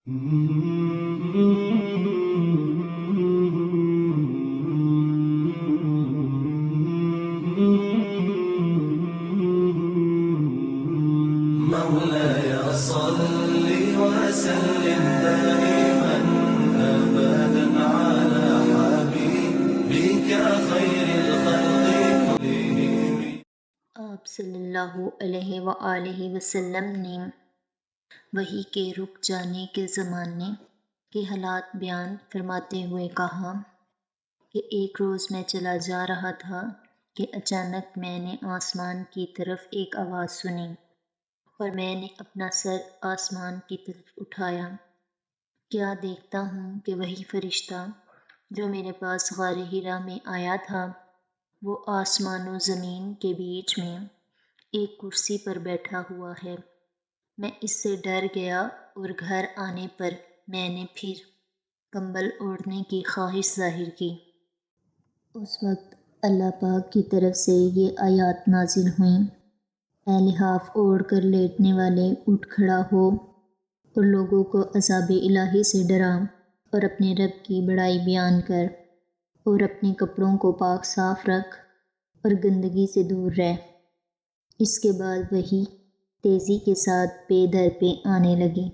مولاي صل وسلم دائما أبدا على حبيبك خير الخلق كلهم۔ آپ صلی اللہ علیہ وآلہ وسلم نے وحی کے رک جانے کے زمانے کے حالات بیان فرماتے ہوئے کہا کہ ایک روز میں چلا جا رہا تھا کہ اچانک میں نے آسمان کی طرف ایک آواز سنی اور میں نے اپنا سر آسمان کی طرف اٹھایا۔ کیا دیکھتا ہوں کہ وہی فرشتہ جو میرے پاس غار حرا میں آیا تھا وہ آسمان و زمین کے بیچ میں ایک کرسی پر بیٹھا ہوا ہے۔ میں اس سے ڈر گیا اور گھر آنے پر میں نے پھر کمبل اوڑھنے کی خواہش ظاہر کی۔ اس وقت اللہ پاک کی طرف سے یہ آیات نازل ہوئیں، اے لحاف اوڑھ کر لیٹنے والے، اٹھ کھڑا ہو اور لوگوں کو عذاب الہی سے ڈرا اور اپنے رب کی بڑائی بیان کر، اور اپنے کپڑوں کو پاک صاف رکھ اور گندگی سے دور رہ۔ اس کے بعد وحی تیزی کے ساتھ پے در پے آنے لگی۔